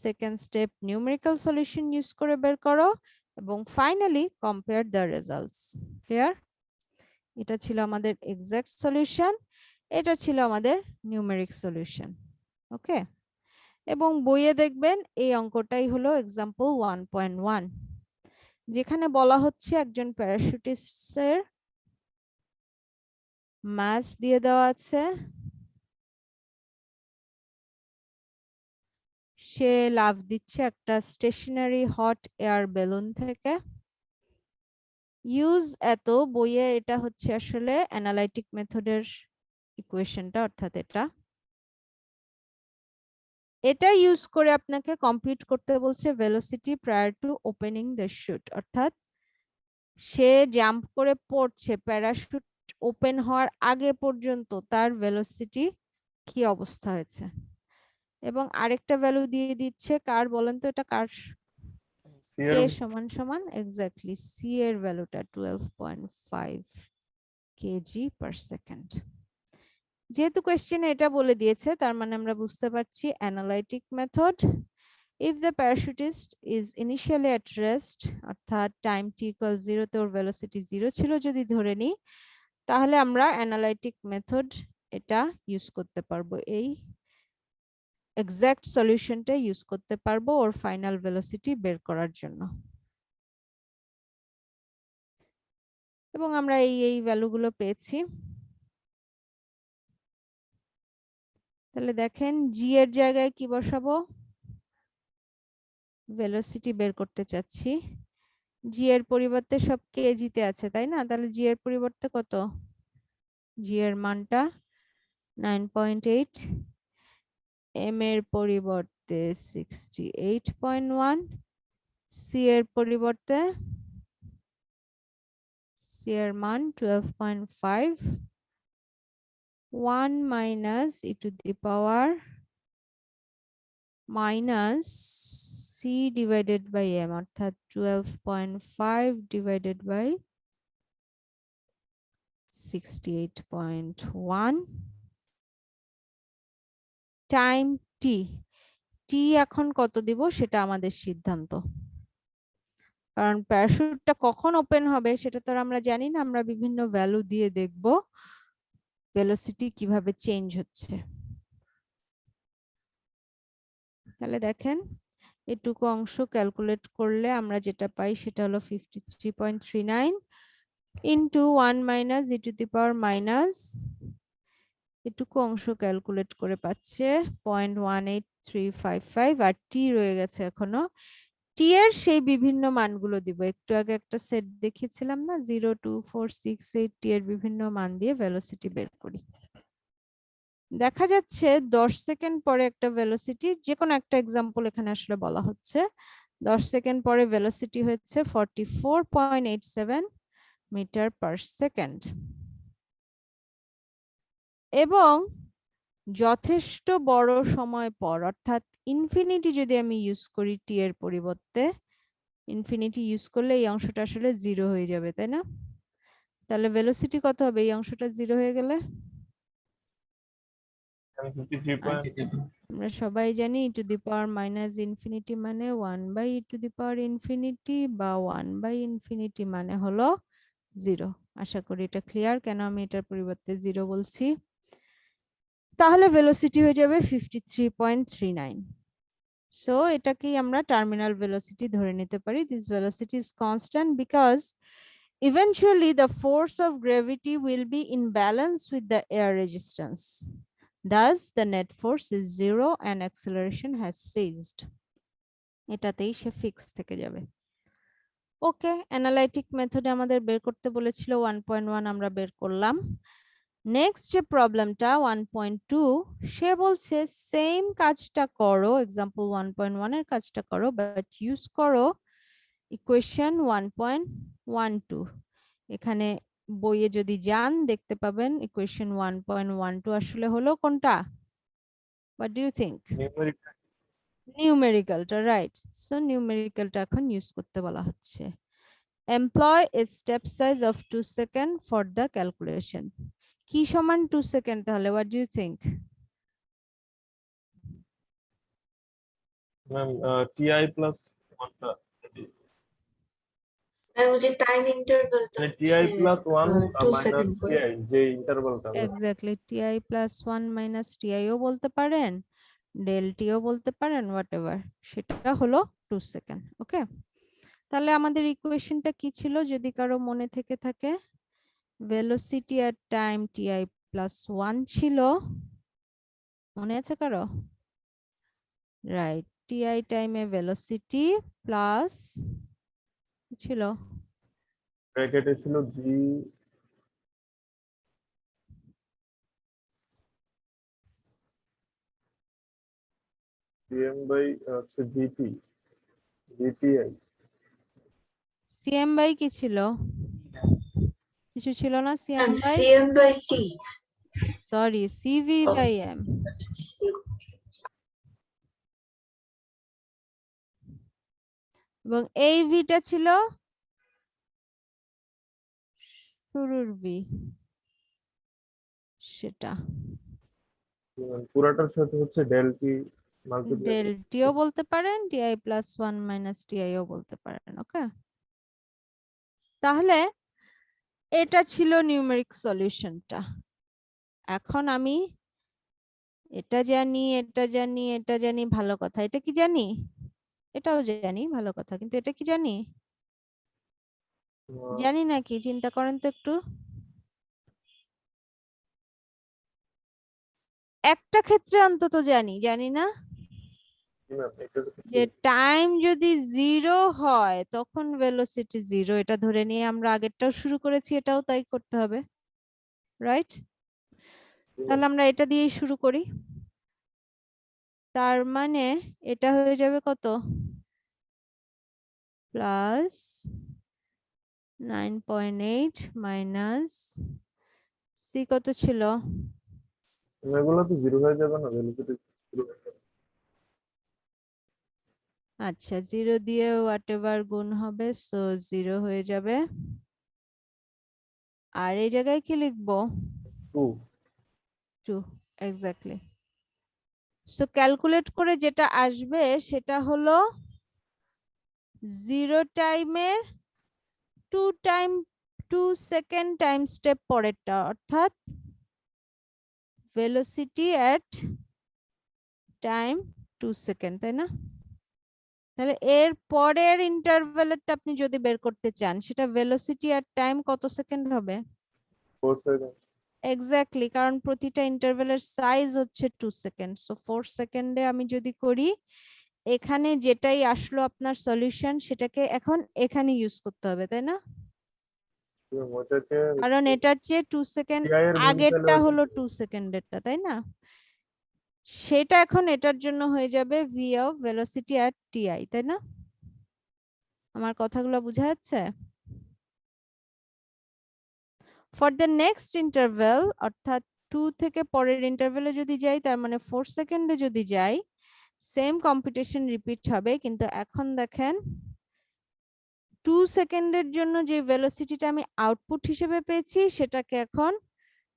second step numerical solution use করে বের করো, এবং finally compare the results. Clear? এটা ছিল আমাদের এক্সাক্ট সলিউশন, এটা ছিল আমাদের নিউমেরিক সলিউশন। ওকে, এবং বইয়ে দেখবেন এই অঙ্কটাই হলো এক্সাম্পল 1.1, যেখানে বলা হচ্ছে একজন প্যারাশুটিস্টের মাস দিয়ে দেওয়া আছে, সে লাফ দিচ্ছে একটা স্টেশনারি হট এয়ার বেলুন থেকে। ইউজ এত, বইয়ে এটা হচ্ছে আসলে অ্যানালাইটিক মেথডের ইকুয়েশনটা, অর্থাৎ এটা ইউজ করে আপনাকে কম্পিউট করতে বলছে velocity prior to opening the shoot, অর্থাৎ সে জাম্প করে পড়ছে, প্যারাশুট ওপেন হওয়ার আগে পর্যন্ত তার ভেলোসিটি কি অবস্থা হয়েছে। এবং আরেকটা ভ্যালু দিয়ে দিচ্ছে কার, বলেন তো এটা কার? কে সমান সমান এক্স্যাক্টলি সি এর ভ্যালুটা 12.5 কেজি পার সেকেন্ড। যেহেতু কোয়েশ্চেনে এটা বলে দিয়েছে, তার মানে আমরা বুঝতে পারছি analytic method. If the parachutist is initially at rest, অর্থাৎ টাইম t equals 0 তে ওর ভেলোসিটি 0 ছিল যদি ধরে নিই, তাহলে আমরা অ্যানালাইটিক মেথড এটা ইউজ করতে পারবো, এই এক্সাক্ট সলিউশনটা ইউজ করতে পারবো ওর ফাইনাল ভেলোসিটি বের করার জন্য। এবং আমরা এই ভ্যালুগুলো পেয়েছি। তাহলে দেখেন, জি এর জায়গায় কি বসাবো? ভেলোসিটি বের করতে চাচ্ছি, জি এর পরিবর্তে সব কেজিতে আছে, তাই না? তাহলে জি এর পরিবর্তে কত? জি এর মানটা 9.8, এম এর পরিবর্তে 68.1, সি এর পরিবর্তে সি এর মান 12.5, 1 minus E to the power minus C divided by M, অর্থাৎ 12.5 divided by 68.1 time T. T এখন কত দিব সেটা আমাদের সিদ্ধান্ত। কারণ প্যারাশুটটা কখন ওপেন হবে সেটা তো আর আমরা জানি না, আমরা বিভিন্ন ভ্যালু দিয়ে দেখব ভেলোসিটি কিভাবে চেঞ্জ হচ্ছে। তাহলে দেখেন এটুকু অংশ ক্যালকুলেট করলে আমরা যেটা পাই সেটা হলো 53.39 into 1 minus E to the power minus এটুকু অংশ ক্যালকুলেট করে পাচ্ছে 0.18355 আর টি রয়ে গেছে এখনো। টি এর সেই বিভিন্ন মানগুলো দিব, একটু আগে একটা সেট দেখিয়েছিলাম না 0 2 4 6 8 টি এর বিভিন্ন মান দিয়ে ভেলোসিটি বের করি। দেখা যাচ্ছে 10 সেকেন্ড পরে একটা ভেলোসিটি, যে কোনো একটা এক্সাম্পল এখানে আসলে বলা হচ্ছে, 10 সেকেন্ড পরে ভেলোসিটি হচ্ছে 44.87 মিটার পার সেকেন্ড এবং যথেষ্ট বড় সময় পর অর্থাৎ ইনফিনিটি যদি আমি ইউজ করি টি এর পরিবর্তে, ইনফিনিটি ইউজ করলে এই অংশটা আসলে 0 হয়ে যাবে, তাই না? তাহলে ভেলোসিটি কত হবে এই অংশটা 0 হয়ে গেলে? আমরা সবাই জানি E to the power minus infinity মানে 1 by E to the power infinity বা 1 বাই ইনফিনিটি মানে হলো 0। আশা করি এটা ক্লিয়ার কেন আমি এটার পরিবর্তে 0 বলছি। তাহলে ভেলোসিটি হয়ে যাবে 53.39। সো এটাকেই আমরা টার্মিনাল ভেলোসিটি ধরে নিতে পারি। This velocity is constant because eventually the force of gravity will be in balance with the air resistance. Thus the net force is 0 and acceleration has ceased. এটাতেই সে ফিক্স থেকে যাবে। ওকে, অ্যানালাইটিক মেথডে আমাদের বের করতে বলেছিল 1.1 আমরা বের করলাম। নেক্সট যে প্রবলেমটা 1.2 সে বলছে সেম কাজটা করো, एग्जांपल 1.1 এর কাজটা করো বাট ইউজ করো ইকুয়েশন 1.12। এখানে বইয়ে যদি যান দেখতে পাবেন ইকুয়েশন 1.12 আসলে হলো কোনটা? What do you think? নিউমেরিক্যালটা, রাইট। সো নিউমেরিক্যালটা এখন ইউজ করতে বলা হচ্ছে। Employ a step size of 2 second for the calculation. কি সমান 2 সেকেন্ড তাহলে? What do you think? Ma'am TI plus 1টা ওই যে টাইম ইন্টারভালটা মানে টিআই প্লাস 1 2 মাইনাস সেকেন্ড করে। টিআই যে ইন্টারভালটা এক্স্যাক্টলি, টিআই প্লাস 1 মাইনাস টিআইও বলতে পারেন, ডেল টিও বলতে পারেন, হোয়াটএভার, সেটা হলো 2 সেকেন্ড। ওকে, তাহলে আমাদের ইকুয়েশনটা কি ছিল যদি কারো মনে থেকে থাকে? Velocity at time t i plus 1 ছিল, মনে আছে কারো? রাইট, টিআই টাইমে ভেলোসিটি প্লাস ছিল ব্র্যাকেটে ছিল জি সিএম বাই হচ্ছে ভিটি ভিটিআই সিএম বাই কি ছিল? কিছু ছিল না c m by, c m by T. Sorry c v by M. এবং এই ভিটা ছিল শুরুর ভি, সেটা পুরাটার সাথে হচ্ছে ডেল টি মাল্টিপ্লাই ডেল টিও বলতে পারেন, টিআই প্লাস 1 মাইনাস টিআইও বলতে পারেন। ওকে, তাহলে এটা ছিল নিউমেরিক সলিউশনটা। এখন আমি এটা জানি, এটা জানি, এটা জানি, ভালো কথা। এটা কি জানি? এটাও জানি, ভালো কথা। কিন্তু এটা কি জানি? জানি নাকি? চিন্তা করেন তো একটু। একটা ক্ষেত্রে অন্তত জানি, জানি না? যে টাইম যদি 0 হয় তখন ভেলোসিটি 0, এটা ধরে নিয়ে আমরা আগেরটাও শুরু করেছি, এটাও তাই করতে হবে, রাইট? তাহলে আমরা এটা দিয়েই শুরু করি। তার মানে এটা হয়ে যাবে কত? প্লাস 9.8 মাইনাস সি কত ছিল? এগুলো তো 0 হয়ে যাবে না, ভেলোসিটি 0 হয়ে যাবে। আচ্ছা, 0 দিয়ে হোয়াটএভার গুণ হবে, সো 0 হয়ে যাবে। আর এই জায়গায় কি লিখবো? 2, এক্স্যাক্টলি। সো ক্যালকুলেট করে যেটা আসবে সেটা হলো জিরো টাইমের 2 সেকেন্ড টাইম স্টেপ পরেরটা, অর্থাৎ ভেলোসিটি এট টাইম 2 সেকেন্ড, তাই না? তাহলে এর পরের ইন্টারভ্যালটা আপনি যদি বের করতে চান, সেটা ভেলোসিটি এট টাইম কত সেকেন্ড হবে? 4 সেকেন্ড। এক্স্যাক্টলি, কারণ প্রতিটা ইন্টারভ্যালের সাইজ হচ্ছে 2 সেকেন্ড। সো 4 সেকেন্ডে আমি যদি করি, এখানে যেটাই আসলো আপনার সলিউশন, সেটাকে এখন এখানে ইউজ করতে হবে, তাই না? ওটাকে কারণ এটার চেয়ে 2 সেকেন্ড TI এর ভ্যালু তাহলে আগেরটা ওটা হলো 2 সেকেন্ডেরটা, তাই না? সেটা এখন এটার জন্য হয়ে যাবে V of velocity at t i, তাই না? আমার কথাগুলো বোঝা যাচ্ছে? ফর দ্য নেক্সট ইন্টারভ্যাল, অর্থাৎ 2 থেকে পরের ইন্টারভ্যালে যদি যাই, তার মানে 4 সেকেন্ডে যদি যাই, সেম কম্পিটিশন রিপিট হবে, কিন্তু এখন দেখেন 2 সেকেন্ডের জন্য যে ভেলোসিটিটা আমি আউটপুট হিসেবে পেয়েছি, সেটাকে এখন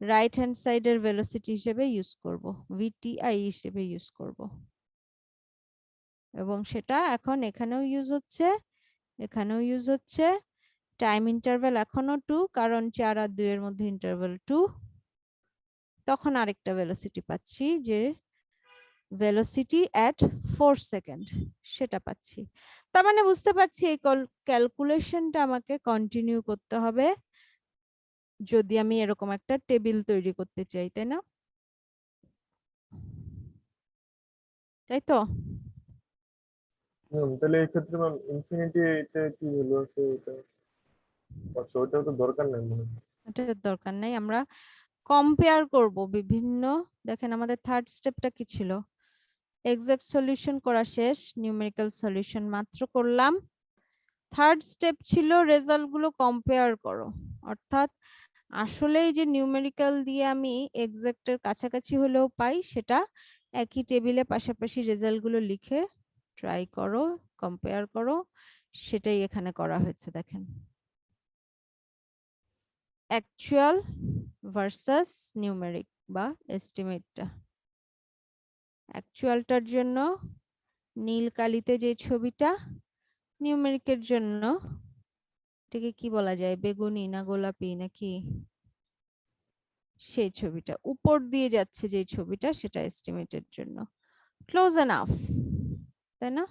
রাইট হ্যান্ড সাইডের ভেলোসিটি হিসেবে ইউজ করব, ভিটিআই হিসেবে ইউজ করব, এবং সেটা এখন এখানেও ইউজ হচ্ছে, এখানেও ইউজ হচ্ছে। টাইম ইন্টারভ্যাল এখনো 2, কারণ 4 আর 2 এর মধ্যে ইন্টারভ্যাল 2। তখন আরেকটা ভেলোসিটি পাচ্ছি, যে ভেলোসিটি এট 4 সেকেন্ড, সেটা পাচ্ছি। তার মানে বুঝতে পারছি এই ক্যালকুলেশনটা আমাকে কন্টিনিউ করতে হবে যদি আমি এরকম একটা টেবিল তৈরি করতে চাই, তাই না? তাই তো? তাহলে এই ক্ষেত্রে ম্যাম ইনফিনিটি এটা কি ভ্যালু আছে এটা? আচ্ছা ওটাও তো দরকার নেই মনে হয়। এটার দরকার নাই, আমরা কম্পেয়ার করব বিভিন্ন। দেখেন আমাদের থার্ড স্টেপটা কি ছিল? এক্সাক্ট সলিউশন করা শেষ, নিউমেরিক্যাল সলিউশন মাত্র করলাম। থার্ড স্টেপ ছিল রেজাল্ট গুলো কম্পেয়ার করো, অর্থাৎ আসলেই যে নিউমেরিক্যাল দিয়ে আমি এক্সাক্টের কাছাকাছি হলেও পাই, সেটা একই টেবিলে পাশাপাশি রেজাল্ট গুলো লিখে ট্রাই করো, কম্পেয়ার করো। সেটাই এখানে করা হয়েছে, দেখেন অ্যাকচুয়াল ভার্সাস নিউমেরিক বা এস্টিমেটটা। অ্যাকচুয়ালটার জন্য নীল কালিতে যে ছবিটা, নিউমেরিকের জন্য এটাকে কি বলা যায়, বেগুনি না গোলাপি নাকি, সেই ছবিটা উপর দিয়ে যাচ্ছে যে ছবিটা, সেটা এস্টিমেটের জন্য। ক্লোজ এনাফ, তাই না?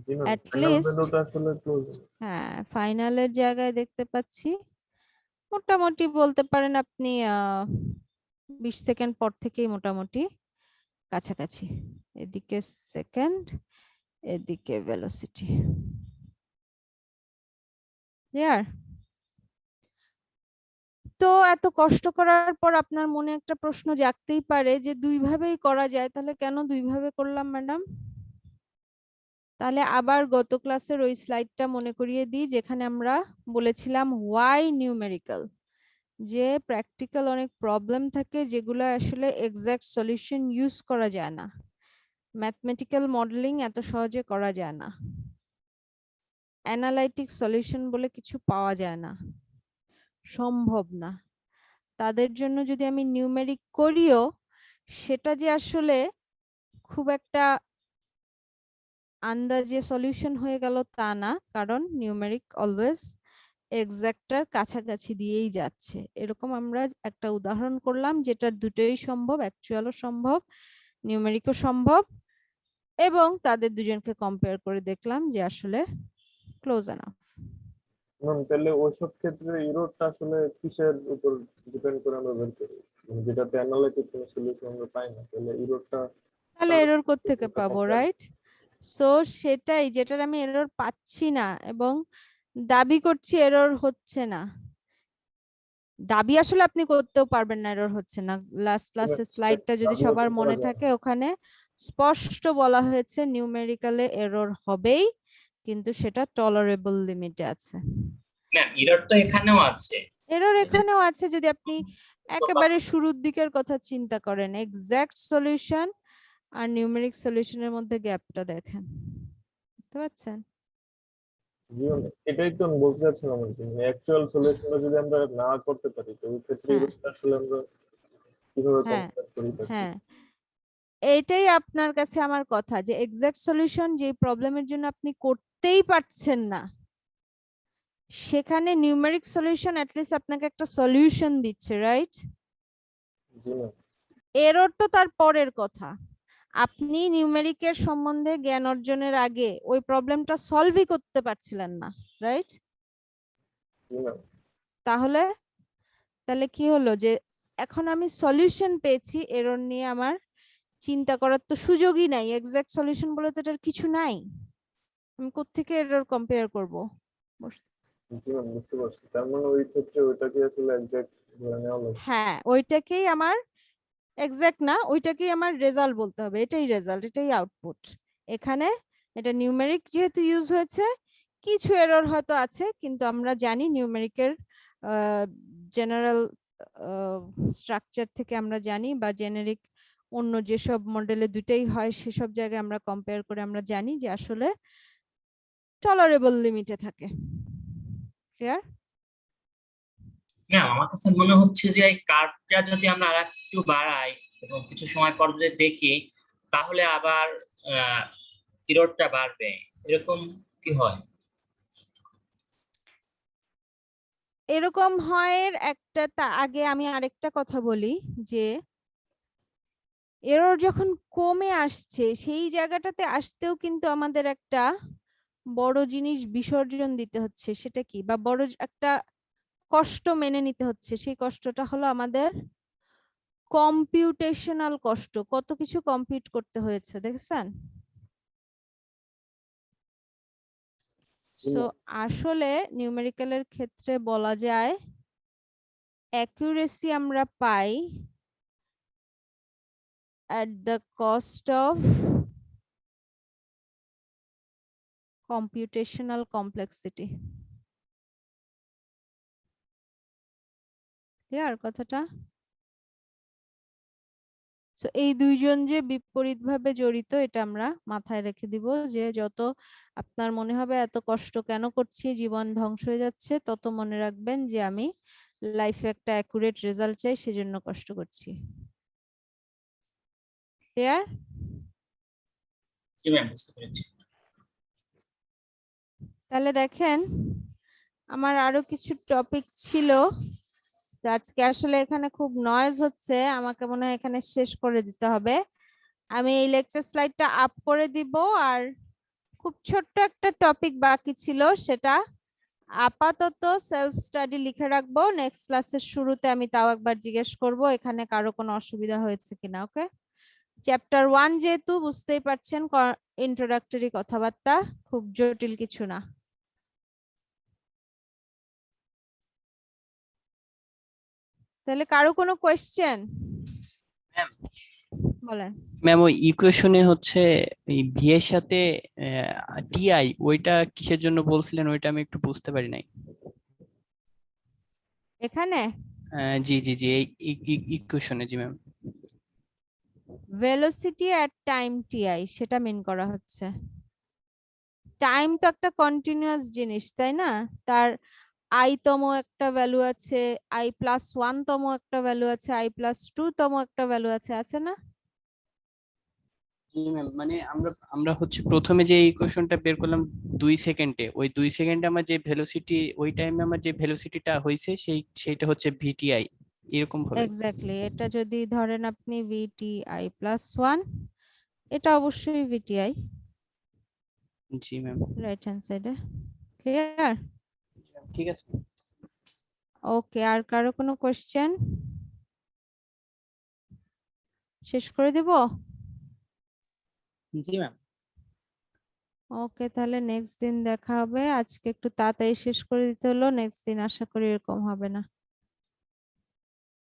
জি ম্যাম, At ফাইনাল least, ভ্যালুটা আসলে ক্লোজ। হ্যাঁ, ফাইনালের জায়গায় দেখতে পাচ্ছি মোটামুটি বলতে পারেন আপনি 20 সেকেন্ড পর থেকেই মোটামুটি কাছাকাছি। এদিকে সেকেন্ড, এদিকে ভেলোসিটি। ক্লিয়ার? তো এত কষ্ট করার পর আপনার মনে একটা প্রশ্ন জাগতেই পারে যে দুই ভাবেই করা যায়, তাহলে কেন দুই ভাবে করলাম ম্যাডাম? তাহলে আবার গত ক্লাসের ওই স্লাইডটা মনে করিয়ে দিই, যেখানে আমরা বলেছিলাম ওয়াই নিউমেরিক্যাল, যে প্র্যাকটিক্যাল অনেক প্রবলেম থাকে যেগুলো আসলে এক্সাক্ট সলিউশন ইউজ করা যায় না, ম্যাথমেটিক্যাল মডেলিং এত সহজে করা যায় না, অ্যানালাইটিক সলিউশন বলে কিছু পাওয়া যায় না, সম্ভব না। তাদের জন্য যদি আমি নিউমেরিক করিও, সেটা যে আসলে খুব একটা আন্দাজে সলিউশন হয়ে গেল তা না, কারণ নিউমেরিক অলওয়েজ এক্সাক্টটার কাছাকাছি দিয়েই যাচ্ছে। এরকম আমরা একটা উদাহরণ করলাম যেটার দুটোই সম্ভব, অ্যাকচুয়ালও সম্ভব, নিউমেরিকও সম্ভব, এবং তাদের দুজনকে কম্পেয়ার করে দেখলাম যে আসলে ক্লোজ এনাফ। ম্যাম তাহলে ওইসব ক্ষেত্রে ইরোরটা আসলে কিসের উপর ডিপেন্ড করে আমরা বের করি, মানে যেটাতে অ্যানালাইটিক কোনো সলিউশন আমরা পাই না, তাহলে ইরোরটা তাহলে এরর থেকে পাবো, রাইট? সো সেটাই, যেটার আমি এরর পাচ্ছি না এবং দাবি করছি এরর হচ্ছে না। দাবি আসলে আপনি করতেও পারবেন না এরর হচ্ছে না। লাস্ট ক্লাসের স্লাইডটা যদি সবার মনে থাকে, ওখানে স্পষ্ট বলা হয়েছে নিউমেরিক্যালে এরর হবেই, কিন্তু সেটা টলারেবল লিমিটে আছে। ম্যাম এরর তো এখানেও আছে। এরর এখানেও আছে যদি আপনি একেবারে শুরুর দিকের কথা চিন্তা করেন, এক্সাক্ট সলিউশন আর নিউমেরিক সলিউশনের মধ্যে গ্যাপটা দেখেন, বুঝতে পারছেন? এটাই তো আমি বলতে চাচ্ছিলাম আর কি, অ্যাকচুয়াল সলিউশনটা যদি আমরা না করতে পারি তো ওই ক্ষেত্রে হ্যাঁ। ইরোরটা আসলে আমরা কিভাবে হ্যাঁ, কম্পেয়ার করি তাকে? হ্যাঁ, এইটাই আপনার কাছে আমার কথা, যে এক্সাক্ট সলিউশন যে প্রবলেমের জন্য আপনি করতেই পারছেন না, সেখানে নিউমেরিক সলিউশন অ্যাটলিস্ট আপনাকে একটা সলিউশন দিচ্ছে, রাইট? জি ম্যাম। এরর তো তার পরের কথা। আপনি নিউমেরিকের সম্বন্ধে জ্ঞান অর্জনের আগে ওই প্রবলেমটা সলভই করতে পারছিলেন না, রাইট? জি ম্যাম। তাহলে তাহলে কি হলো, যে এখন আমি সলিউশন পেয়েছি, এরর নিয়ে আমার চিন্তা করার তো সুযোগই নাই। এক্সাক্ট সলিউশন বলে তো এটার কিছু নাই, আমি কোত্থেকে এরর কম্পেয়ার করব? জি ম্যাম, বুঝতে পারছি। তার মানে ওই ক্ষেত্রে ওইটাকে আসলে এক্সাক্ট ধরে নেওয়া লাগবে। হ্যাঁ, ওইটাকেই আমার এক্সাক্ট না, ওইটাকেই আমার রেজাল্ট বলতে হবে। এটাই রেজাল্ট, এটাই আউটপুট। এখানে এটা নিউমেরিক যেহেতু ইউজ হয়েছে, কিছু এরর হয়তো আছে, কিন্তু আমরা জানি নিউমেরিকের জেনারেল স্ট্রাকচার থেকে আমরা জানি, বা জেনেরিক অন্য যেসব মডেলে দুটাই হয় সেসব জায়গায় আমরা কম্পেয়ার করে আমরা জানি যে আসলে টলারেবল লিমিটে থাকে। ক্লিয়ার? হ্যাঁ, আমার কাছে মনে হচ্ছে যে এই কার্ভটা যদি আমরা আরেকটু বাড়াই এবং কিছু সময় পর যদি দেখি, তাহলে আবার ইররটা বাড়বে, এরকম কি হয়? এরকম হয় একটা, আগে আমি আরেকটা কথা বলি, যে এরর যখন কমে আসছে সেই জায়গাটাতে আসতেও কিন্তু আমাদের একটা বড় জিনিস বিসর্জন দিতে হচ্ছে। সেটা কি, বা বড় একটা কষ্ট মেনে নিতে হচ্ছে। সেই কষ্টটা হলো আমাদের কম্পিউটেশনাল কষ্ট। কত কিছু কম্পিউট করতে হয়েছে, দেখছেন? সো আসলে নিউমেরিক্যালের ক্ষেত্রে বলা যায় অ্যাকুরেসি আমরা পাই at the cost of computational complexity. Clear কথাটা? সো এই দুইজন যে বিপরীতভাবে জড়িত, এটা আমরা মাথায় রেখে দিব, যে যত আপনার মনে হবে এত কষ্ট কেন করছি, জীবন ধ্বংস হয়ে যাচ্ছে, তত মনে রাখবেন যে আমি লাইফে একটা অ্যাকুরেট রেজাল্ট চাই, সেজন্য কষ্ট করছি। ক্লিয়ার? জি ম্যাম, বুঝতে পেরেছি। তাহলে দেখেন, আমার আরো কিছু টপিক ছিল, তো আজকে আসলে এখানে খুব নয়েজ হচ্ছে, আমাকে মনে হয় এখানে শেষ করে দিতে হবে। আমি এই লেকচার স্লাইডটা আপ করে দিব, আর খুব ছোট্ট একটা টপিক বাকি ছিল, সেটা আপাতত সেলফ স্টাডি লিখে রাখবো। নেক্সট ক্লাসের শুরুতে আমি তাও একবার জিজ্ঞেস করব এখানে কারো কোনো অসুবিধা হয়েছে কিনা। ওকে? চ্যাপ্টার 1 যেহেতু বুঝতেই পারছেন, ইন্ট্রোডাক্টরি কথাবার্তা, খুব জটিল কিছু না। তাহলে কারো কোনো কোয়েশ্চেন? ম্যাম, বলেন। ম্যাম, ওই ইকুয়েশনে হচ্ছে এই ভি এর সাথে টিআই, ওইটা কিসের জন্য বলছিলেন? ওইটা আমি একটু বুঝতে পারি নাই। এখানে জি জি জি, এই ইকুয়েশনে। জি ma'am. Velocity at time TI, সেটা মিন করা হচ্ছে। টাইম তো একটা কন্টিনিউয়াস জিনিস, তাই না? তার আই তম একটা ভ্যালু আছে, i+1 তম একটা ভ্যালু আছে, i+2 তম একটা ভ্যালু আছে, আছে না? জি ম্যাম, মানে আমরা হচ্ছে প্রথমে যে ইকুয়েশনটা বের করলাম 2 সেকেন্ডে, ওই 2 সেকেন্ডে আমার যে ভেলোসিটি, ওই টাইমে আমার যে ভেলোসিটিটা হয়েছে সেইটা হচ্ছে ভিটিআই, এরকম ভাবে। এক্স্যাক্টলি। এটা যদি ধরেন আপনি VTI+1, এটা অবশ্যই VTI, জি ম্যাম। রাইট হ্যান্ড সাইডে। ক্লিয়ার? ঠিক আছে। ওকে, আর কারো কোনো কোশ্চেন? শেষ করে দিব? জি ম্যাম। ওকে, তাহলে নেক্সট দিন দেখা হবে। আজকে একটু তাড়াতাড়ি শেষ করে দিতে হলো, নেক্সট দিন আশা করি এরকম হবে না।